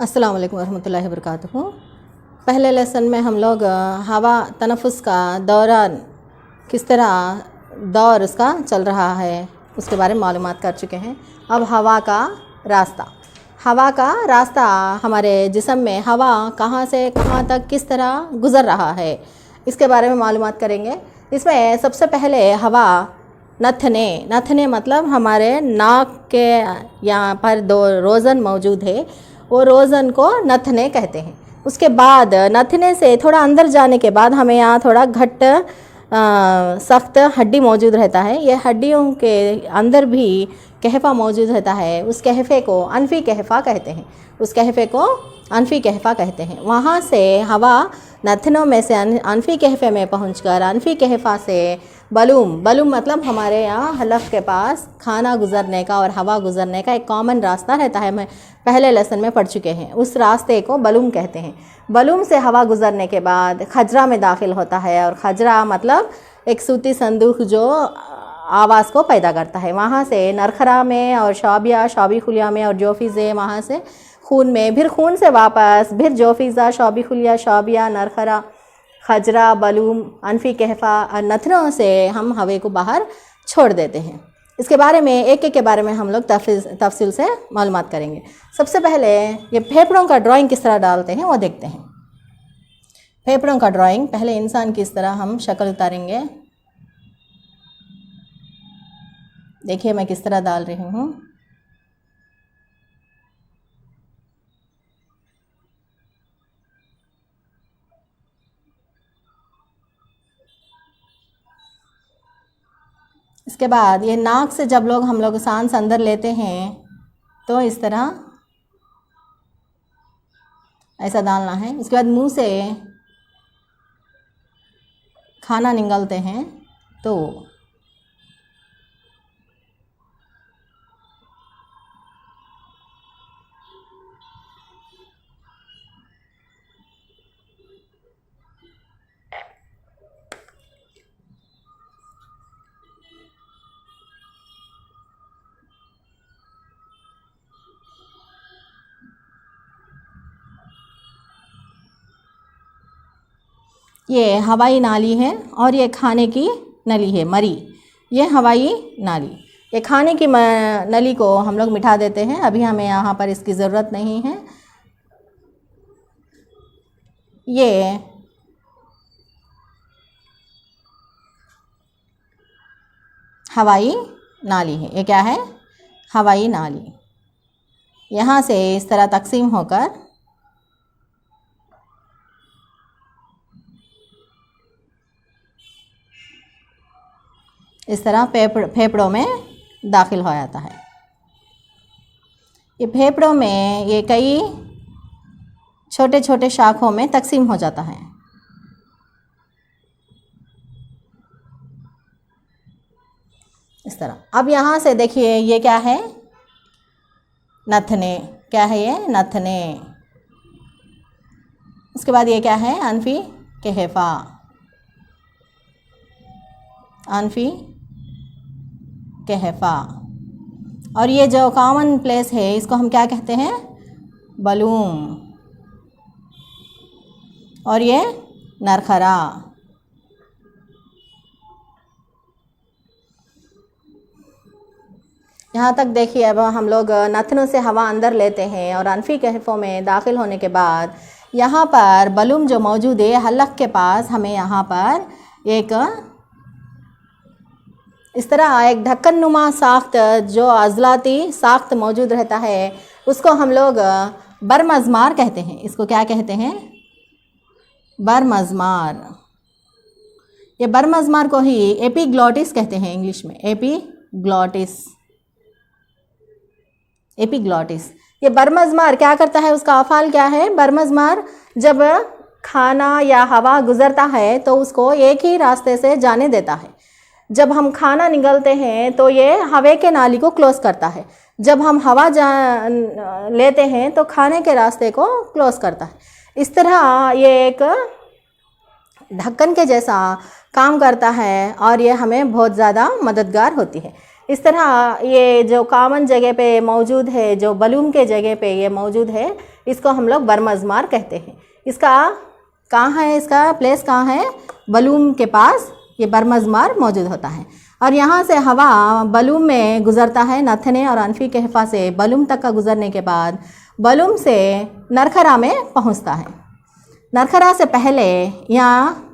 अस्सलाम वालेकुम रहमतुल्लाहि वबरकातुहू। पहले लेसन में हम लोग हवा तनफ़ुस का दौरान किस तरह दौर उसका चल रहा है उसके बारे में मालूमात कर चुके हैं। अब हवा का रास्ता हमारे जिस्म में हवा कहाँ से कहाँ तक किस तरह गुज़र रहा है इसके बारे में मालूमात करेंगे। इसमें सबसे पहले हवा नथने मतलब हमारे नाक के यहाँ पर दो रोज़न मौजूद है, वो रोज़न को नथने कहते हैं। उसके बाद नथने से थोड़ा अंदर जाने के बाद हमें यहाँ थोड़ा घट्ट सख्त हड्डी मौजूद रहता है। ये हड्डियों के अंदर भी कहफ़ा मौजूद रहता है। उस कहफ़े को अनफ़ी कहफ़ा कहते हैं। वहाँ से हवा नथनों में से अनफ़ी कहफ़े में पहुंचकर अनफ़ी कहफ़ा से बलूम मतलब हमारे यहाँ हलक़ के पास खाना गुज़रने का और हवा गुज़रने का एक कॉमन रास्ता रहता है। मैं पहले लेसन में पढ़ चुके हैं। उस रास्ते को बलूम कहते हैं। बलूम से हवा गुज़रने के बाद खजरा में दाखिल होता है, और खजरा मतलब एक सूती संदूक जो आवाज़ को पैदा करता है। वहाँ से नरखरा में और शौबी खुलिया में और जोफ़ीज़े, वहाँ से खून में, फिर खून से वापस फिर जोफ़ीज़ा, शौबी खुलिया, शौबिया, नरखरा, खजरा, बलूम, अनफ़ी कहफ़ा, नथनों से हम हवा को बाहर छोड़ देते हैं। इसके बारे में एक के बारे में हम लोग तफसील से मालूमात करेंगे। सबसे पहले ये फेफड़ों का ड्राइंग किस तरह डालते हैं वो देखते हैं। फेफड़ों का ड्राइंग पहले इंसान की इस तरह हम शक्ल उतारेंगे। देखिए मैं किस तरह डाल रही हूँ। इसके बाद ये नाक से जब हम लोग सांस अंदर लेते हैं तो इस तरह ऐसा डालना है। इसके बाद मुंह से खाना निगलते हैं तो ये हवाई नाली है और ये खाने की नली है मरी। ये हवाई नाली, ये खाने की नली को हम लोग मिटा देते हैं। अभी हमें यहाँ पर इसकी ज़रूरत नहीं है। ये हवाई नाली है। ये क्या है? हवाई नाली। यहाँ से इस तरह तकसीम होकर इस तरह फेफड़ों में दाखिल हो जाता है। ये फेफड़ों में ये कई छोटे छोटे शाखों में तकसीम हो जाता है। इस तरह। अब यहाँ से देखिए ये क्या है? नथने। क्या है ये? नथने। उसके बाद ये क्या है? अनफ़ी कहफ़ा। अनफ़ी कहफ़ा। और ये जो कॉमन प्लेस है इसको हम क्या कहते हैं? बलूम। और ये नरखरा। यहाँ तक देखिए। अब हम लोग नथनों से हवा अंदर लेते हैं और अनफ़ी कहफ़ों में दाखिल होने के बाद यहाँ पर बलूम जो मौजूद है हलक़ के पास, हमें यहाँ पर एक इस तरह एक ढक्कन नुमा साख्त जो अज़लाती साख्त मौजूद रहता है उसको हम लोग बरमज़मार कहते हैं। इसको क्या कहते हैं? बरमज़मार। ये बरमज़मार को ही एपिग्लॉटिस कहते हैं इंग्लिश में। एपिग्लॉटिस। ये बरमज़मार क्या करता है? उसका अफ़ाल क्या है? बरमज़मार जब खाना या हवा गुज़रता है तो उसको एक ही रास्ते से जाने देता है। जब हम खाना निगलते हैं तो ये हवा के नाली को क्लोज़ करता है। जब हम हवा लेते हैं तो खाने के रास्ते को क्लोज़ करता है। इस तरह ये एक ढक्कन के जैसा काम करता है और ये हमें बहुत ज़्यादा मददगार होती है। इस तरह ये जो कॉमन जगह पे मौजूद है, जो बलूम के जगह पे ये मौजूद है, इसको हम लोग बरमज़मार कहते हैं। इसका कहाँ है, इसका प्लेस कहाँ है, बलूम के पास ये बरमज़मार मौजूद होता है। और यहाँ से हवा बलूम में गुज़रता है, नथने और अनफी के हिफा से बलूम तक का गुज़रने के बाद बलूम से नरखरा में पहुँचता है। नरखरा से पहले यहाँ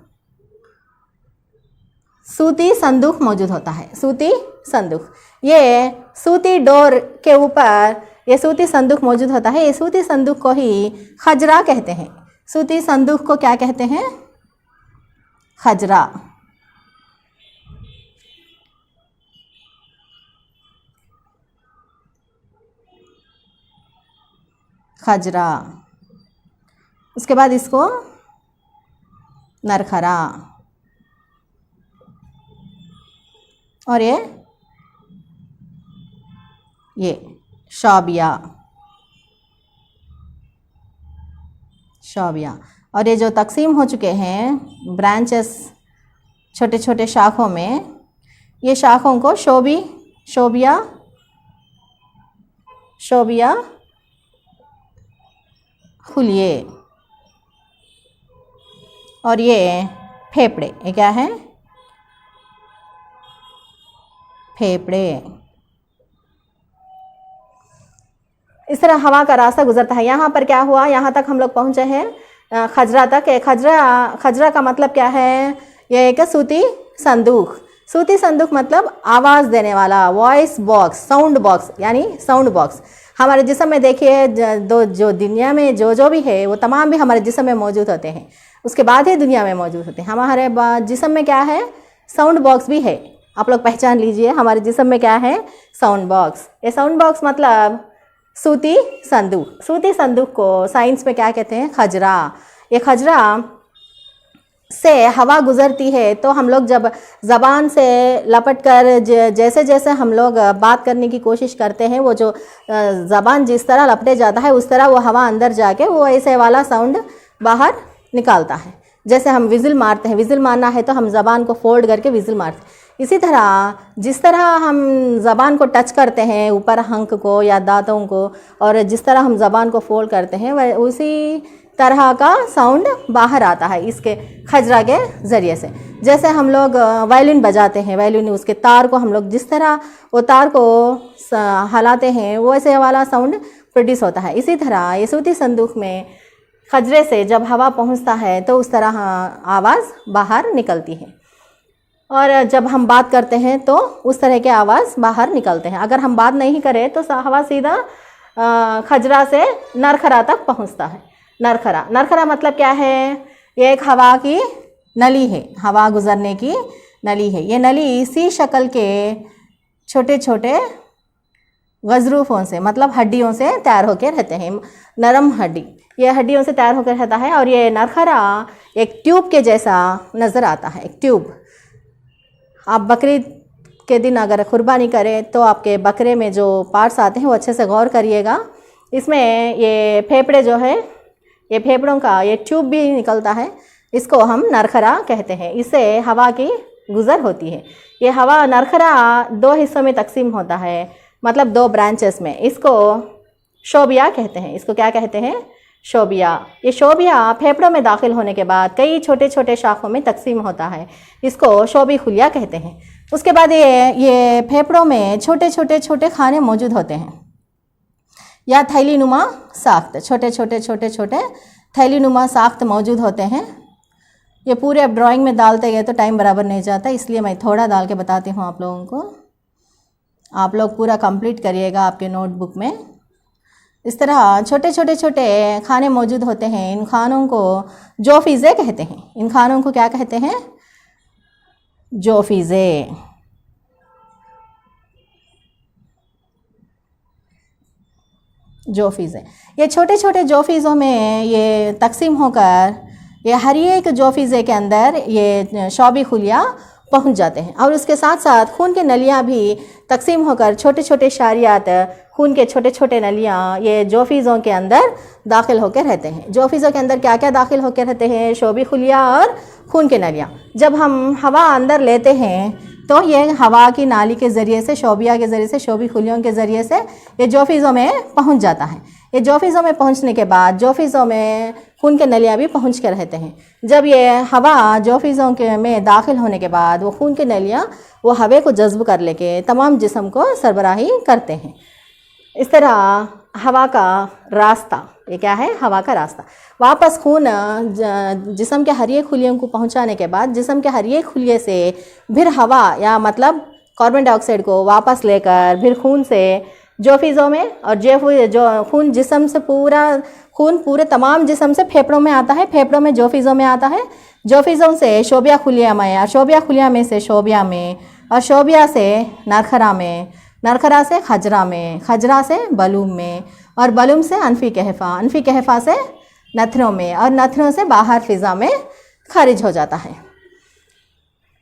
सूती संदूक मौजूद होता है। सूती संदूक, ये सूती डोर के ऊपर ये सूती संदूक मौजूद होता है। ये सूती संदूक को ही खजरा कहते हैं। सूती संदूक को क्या कहते हैं, खजरा। खजरा। उसके बाद इसको नरखरा, और ये शौबिया। और ये जो तकसीम हो चुके हैं ब्रांचेस छोटे छोटे शाखों में, ये शाखों को शोबिया खुलिए। और ये फेफड़े, ये क्या है, फेफड़े। इस तरह हवा का रास्ता गुजरता है। यहाँ पर क्या हुआ, यहाँ तक हम लोग पहुँचे हैं खजरा तक। खजरा का मतलब क्या है, ये एक सूती संदूक। सूती संदूक मतलब आवाज़ देने वाला, वॉइस बॉक्स, साउंड बॉक्स, यानी साउंड बॉक्स। हमारे जिस्म में देखिए जो दुनिया में जो भी है वो तमाम भी हमारे जिस्म में मौजूद होते हैं, उसके बाद ही दुनिया में मौजूद होते हैं। हमारे जिस्म में क्या है, साउंड बॉक्स भी है। आप लोग पहचान लीजिए, हमारे जिस्म में क्या है, साउंड बॉक्स। ये साउंड बॉक्स मतलब सूती संदूक। सूती संदूक को साइंस में क्या कहते हैं, खजरा। ये खजरा से हवा गुज़रती है तो हम लोग जब ज़बान से लपट कर जैसे जैसे हम लोग बात करने की कोशिश करते हैं, वो जो ज़बान जिस तरह लपटे जाता है उस तरह वो हवा अंदर जाके वो ऐसे वाला साउंड बाहर निकालता है। जैसे हम विज़िल मारते हैं, विज़िल मारना है तो हम ज़बान को फोल्ड करके विज़िल मारते हैं। इसी तरह जिस तरह हम ज़बान को टच करते हैं ऊपर हंक को या दांतों को, और जिस तरह हम ज़बान को फोल्ड करते हैं वह उसी तरह का साउंड बाहर आता है इसके खजरा के ज़रिए से। जैसे हम लोग वायलिन बजाते हैं, वायलिन उसके तार को हम लोग जिस तरह वो तार को हिलाते हैं वैसे वाला साउंड प्रोड्यूस होता है। इसी तरह ये सूती संदूक में खजरे से जब हवा पहुंचता है तो उस तरह आवाज़ बाहर निकलती है, और जब हम बात करते हैं तो उस तरह के आवाज़ बाहर निकलते हैं। अगर हम बात नहीं करें तो हवा सीधा खजरा से नरखरा तक पहुंचता है। नरखरा मतलब क्या है, ये एक हवा की नली है, हवा गुज़रने की नली है। ये नली इसी शक्ल के छोटे छोटे गज़रूफ़ों से मतलब हड्डियों से तैयार होकर रहते हैं, नरम हड्डी, ये हड्डियों से तैयार होकर रहता है। और ये नरखरा एक ट्यूब के जैसा नज़र आता है, एक ट्यूब। आप बकरीद के दिन अगर कुर्बानी करें तो आपके बकरे में जो पार्ट्स आते हैं वो अच्छे से गौर करिएगा। इसमें ये फेफड़े जो है, ये फेफड़ों का ये ट्यूब भी निकलता है, इसको हम नरखरा कहते हैं। इससे हवा की गुज़र होती है। ये हवा नरखरा 2 हिस्सों में तकसीम होता है, मतलब 2 ब्रांचेस में। इसको शोबिया कहते हैं। इसको क्या कहते हैं, शोबिया। ये शोबिया फेफड़ों में दाखिल होने के बाद कई छोटे छोटे शाखों में तकसीम होता है, इसको शोबी खुलिया कहते हैं। उसके बाद ये फेफड़ों में छोटे छोटे छोटे खाने मौजूद होते हैं या थैली नुमा साख्त, छोटे छोटे छोटे छोटे थैली नुमा साख्त मौजूद होते हैं। ये पूरे अब ड्राइंग में डालते गए तो टाइम बराबर नहीं जाता, इसलिए मैं थोड़ा डाल के बताती हूँ आप लोगों को। आप लोग पूरा कंप्लीट करिएगा आपके नोटबुक में। इस तरह छोटे छोटे छोटे खाने मौजूद होते हैं। इन खानों को जोफीज़े कहते हैं। इन खानों को क्या कहते हैं, जोफीज़े। जोफीज़े, ये छोटे छोटे जोफीज़ों में ये तकसीम होकर ये हर एक जोफीज़े के अंदर ये शौबी खुलिया पहुंच जाते हैं। और उसके साथ साथ खून की नलियां भी तकसीम होकर छोटे छोटे शारियात, खून के छोटे छोटे नलियां ये जोफीज़ों के अंदर दाखिल होकर रहते हैं। जोफीज़ों के अंदर क्या क्या दाखिल होकर रहते हैं, शौबी खुलिया और खून के नलियां। जब हम हवा अंदर लेते हैं तो ये हवा की नाली के ज़रिए से, शोबिया के ज़रिए से, शोबी खुलियों के ज़रिए से ये जोफिज़ों में पहुंच जाता है। ये जोफिज़ों में पहुंचने के बाद जोफिज़ों में खून के नलियाँ भी पहुंच के रहते हैं। जब ये हवा जोफिज़ों के में दाखिल होने के बाद वो खून की नलियाँ वो हवा को जज्ब कर लेके तमाम जिस्म को सरबराही करते हैं। इस तरह हवा का रास्ता, ये क्या है, हवा का रास्ता, वापस खून जिस्म के हर एक खुलियों को पहुंचाने के बाद जिस्म के हर एक खुलिये से फिर हवा या मतलब कार्बन डाइऑक्साइड को वापस लेकर फिर खून से जोफिज़ों में, और जो खून जिस्म से खून पूरे तमाम जिस्म से फेफड़ों में आता है, फेफड़ों में जोफिज़ों में आता है, जोफिज़ों से शोबिया खुलिया में, और शोबिया खुलिया में से शोबिया में, और शोबिया से नरखरा में, नरखरा से खजरा में, खजरा से बलूम में, और बलूम से अनफी कहफ़ा, अनफी कहफ़ा से नथनों में, और नथनों से बाहर फ़िज़ा में खारिज हो जाता है।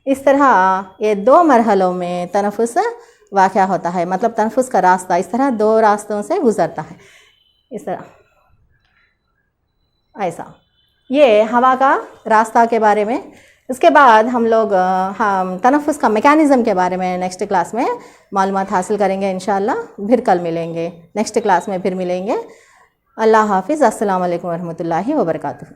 इस तरह ये 2 मरहलों में तनफ़ुस वाक़या होता है, मतलब तनफ़ुस का रास्ता इस तरह 2 रास्तों से गुज़रता है। इस तरह ऐसा ये हवा का रास्ता के बारे में। इसके बाद हम लोग तनफ़ुस का मैकेनिज़्म के बारे में नेक्स्ट क्लास में मालूमात हासिल करेंगे इंशाअल्लाह। फिर कल मिलेंगे, नेक्स्ट क्लास में फिर मिलेंगे। अल्लाह हाफ़िज़। अस्सलामु अलैकुम वरहमतुल्लाहि वबरकातुहू।